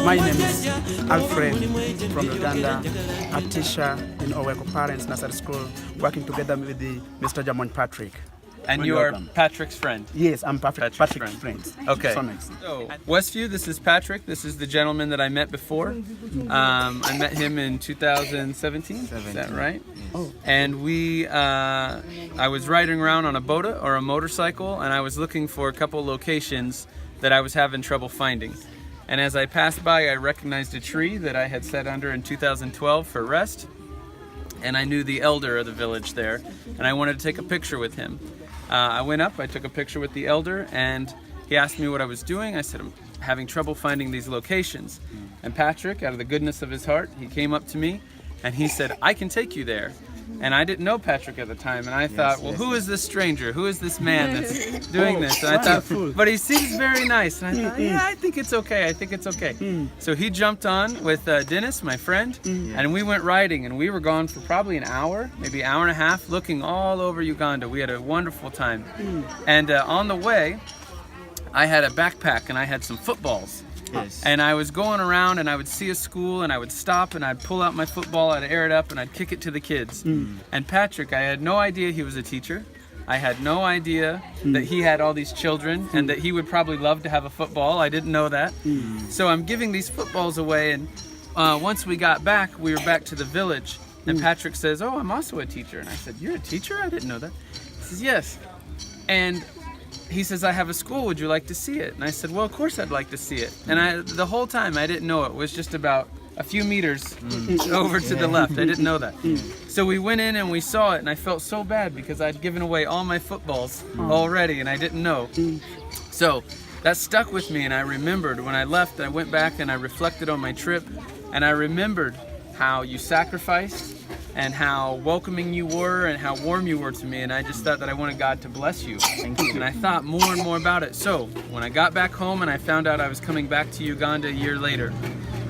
My name is Alfred from Uganda, a teacher in Aweko Parents Nursery School, working together with Mr. Jamon Patrick. And you are Patrick's friend? Yes, I'm Patrick's friend. Okay. So, Westview, this is Patrick. This is the gentleman that I met before. I met him in 2017. Is that right? Oh. And I was riding around on a boda or a motorcycle, and I was looking for a couple locations that I was having trouble finding. And as I passed by, I recognized a tree that I had sat under in 2012 for rest. And I knew the elder of the village there, and I wanted to take a picture with him. I went up, I took a picture with the elder, and he asked me what I was doing. I said, I'm having trouble finding these locations. And Patrick, out of the goodness of his heart, he came up to me and he said, I can take you there. And I didn't know Patrick at the time, and I thought, well, who is this stranger? Who is this man that's doing this? And I thought, but he seems very nice. And I thought, yeah, I think it's okay. I think it's okay. So he jumped on with Dennis, my friend, and we went riding, and we were gone for probably an hour, maybe an hour and a half, looking all over Uganda. We had a wonderful time. And on the way, I had a backpack, and I had some footballs. Yes. And I was going around, and I would see a school, and I would stop, and I'd pull out my football, I'd air it up, and I'd kick it to the kids. And Patrick, I had no idea he was a teacher. I had no idea that he had all these children, and that he would probably love to have a football. I didn't know that. So I'm giving these footballs away, and once we got back, we were back to the village, and Patrick says, oh, I'm also a teacher. And I said, you're a teacher? I didn't know that. He says, yes. And he says, I have a school, would you like to see it? And I said, well, of course I'd like to see it. And the whole time I didn't know it was just about a few meters over to the left. I didn't know that. So we went in and we saw it, and I felt so bad because I'd given away all my footballs already and I didn't know. So that stuck with me, and I remembered when I left, I went back and I reflected on my trip, and I remembered how you sacrificed and how welcoming you were and how warm you were to me, and I just thought that I wanted God to bless you. And I thought more and more about it. So when I got back home and I found out I was coming back to Uganda a year later,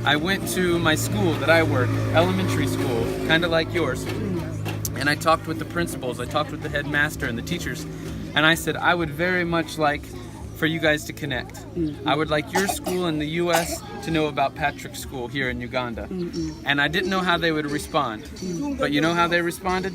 I went to my school that I work, elementary school, kind of like yours, and I talked with the principals, I talked with the headmaster and the teachers, and I said, I would very much like for you guys to connect. I would like your school in the US to know about Patrick's school here in Uganda. And I didn't know how they would respond. But you know how they responded?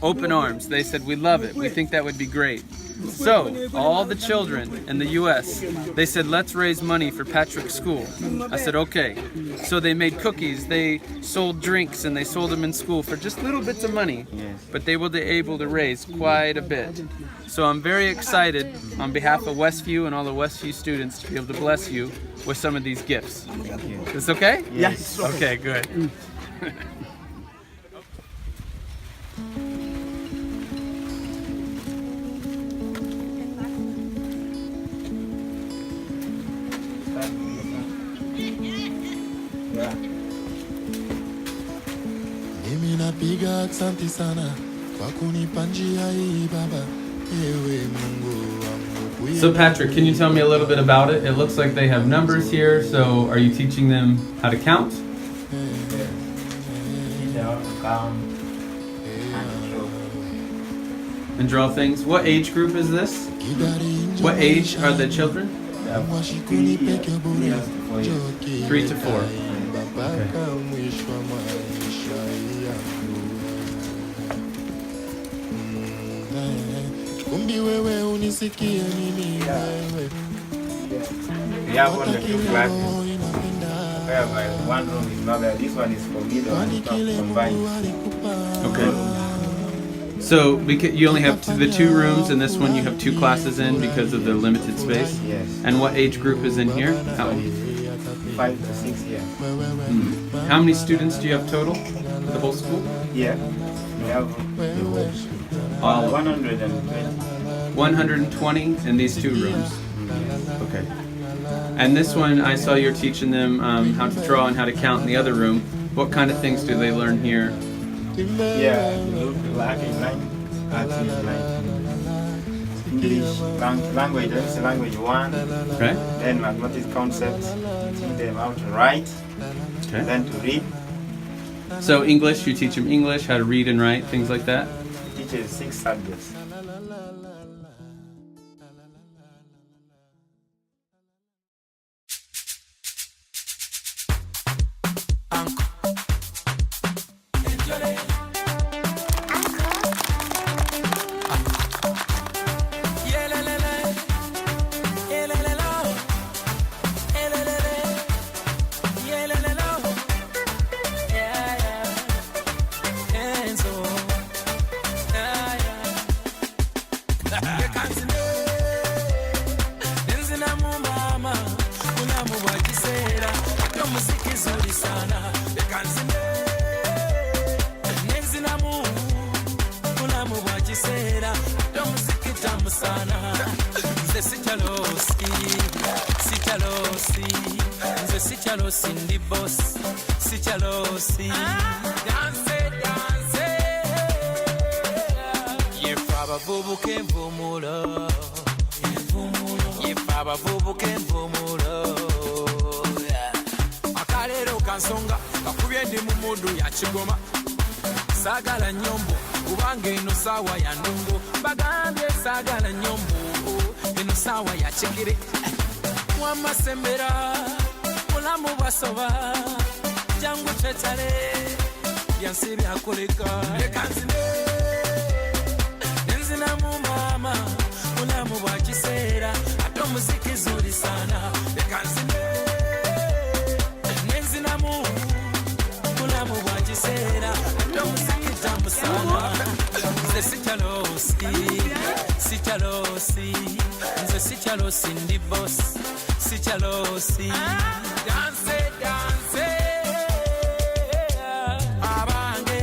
Open arms. They said, we love it. We think that would be great. So, all the children in the US, they said, let's raise money for Patrick's school. I said, okay. So they made cookies, they sold drinks, and they sold them in school for just little bits of money. But they were able to raise quite a bit. So I'm very excited on behalf of Westview and all the Westview students to be able to bless you with some of these gifts. Is this okay? Yes. Okay, good. Mimi napiga asante sana kwa kunipa njia hii baba. So Patrick, can you tell me a little bit about it? It looks like they have numbers here, so are you teaching them how to count? And draw things. What age group is this? What age are the children? 3 to 4. Okay. We have one or two classes. Whereby one room is not there. This one is for middle and it's not combined. Okay. So you only have the 2 rooms, and this one you have 2 classes in because of the limited space? Yes. And what age group is in here? 5 to 6 years. How many students do you have total for the whole school? Yeah. We have 120. 120 in these 2 rooms. Okay. And this one, I saw you're teaching them how to draw and how to count in the other room. What kind of things do they learn here? Yeah, look like in line, art in line. English, language, that's language 1. Okay. Then mathematics concepts, teach them how to write, Okay. then to read. So English, you teach them English, how to read and write, things like that? Teaches 6 subjects. Akalero kansonga kakubye ndi mu mudu ya kigoma sagala nyombo kubanga eno sawa ya ndongo bagambye sagala nyombo eno sawa ya kigere mwamasembera mulamu basoba jangu tetale byansi byakoleka leka nzine nenzina mu mama mulamu bwa kiseera ate omuziki zuri sana leka nzine nenzina mu mulamu bwa kiseera ate omuziki tamu sana nze sikyalosi nze sikyalosi ndi boss sikyalosi danse abange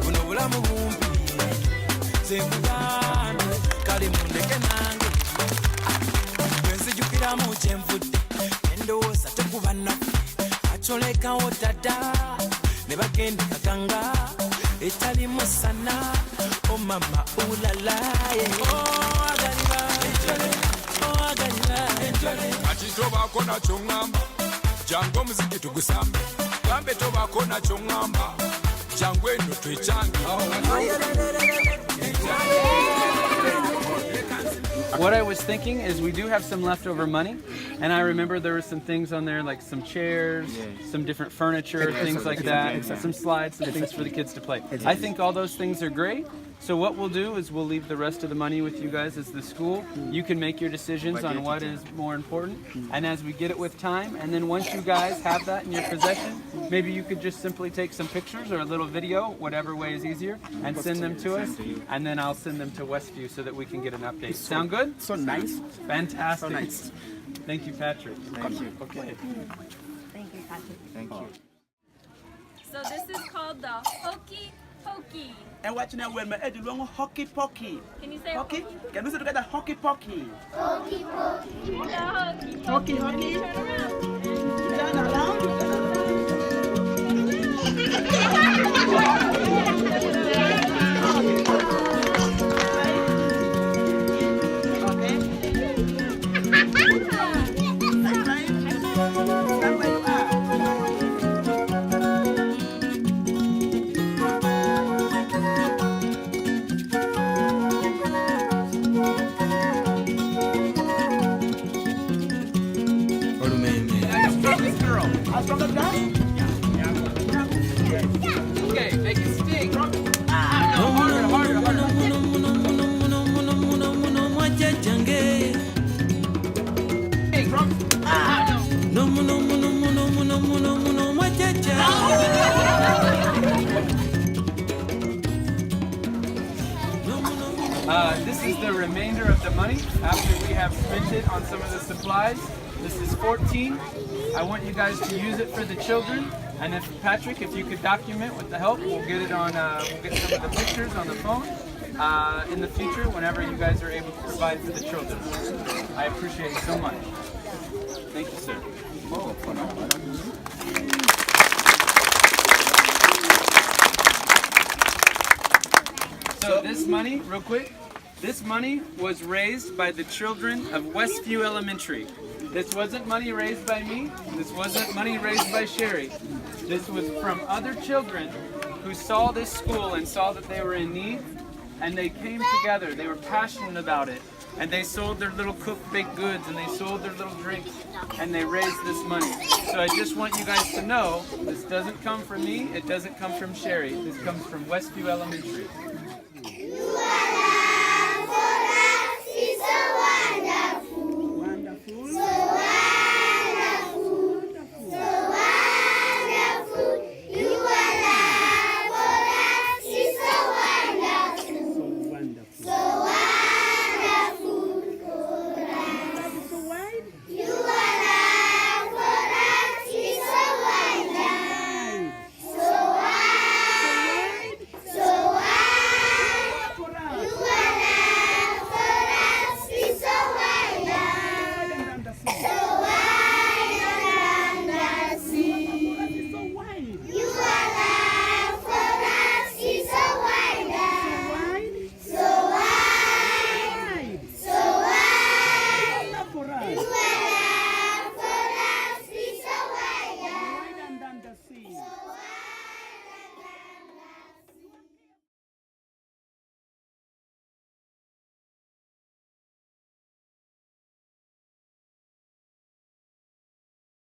buno bulamu bumpi zenkugambe kali mundeke nange bwenzijukiramu kyenvudde endowooza tekuba naffe acolekawo dada ne bagenda kaganga etalimu sana omama ulalaye kati tobaako nakyo ŋŋamba jangu omuziki tugusambe gambe tobaako nakyo ŋŋamba jangu eno twekyange. What I was thinking is we do have some leftover money, and I remember there were some things on there like some chairs, some different furniture, things like that, some slides, some things for the kids to play. I think all those things are great. So what we'll do is we'll leave the rest of the money with you guys as the school. You can make your decisions on what is more important, and as we get it with time, and then once you guys have that in your possession, maybe you could just simply take some pictures or a little video, whatever way is easier, and send them to us, and then I'll send them to Westview so that we can get an update. Sound good? So nice. Fantastic. So nice. Thank you, Patrick. Thank you. Okay. Thank you, Patrick. Thank you. So this is called the Hokey Pokey. And watching that when my head long hockey pocky. Can you say Hockey? Can we say together hockey pocky? The Hokey Hockey, hockey. Turn around. Turn around. Okay, make it sting. This is the remainder of the money after we have spent it on some of the supplies. This is 14. I want you guys to use it for the children. And if Patrick, if you could document with the help, we'll get it on. We'll get some of the pictures on the phone in the future whenever you guys are able to provide for the children. I appreciate it so much. Thank you, sir. So this money, real quick, this money was raised by the children of Westview Elementary. This wasn't money raised by me. This wasn't money raised by Sherry. This was from other children who saw this school and saw that they were in need, and they came together. They were passionate about it, and they sold their little cooked baked goods, and they sold their little drinks, and they raised this money. So I just want you guys to know, this doesn't come from me. It doesn't come from Sherry. This comes from Westview Elementary.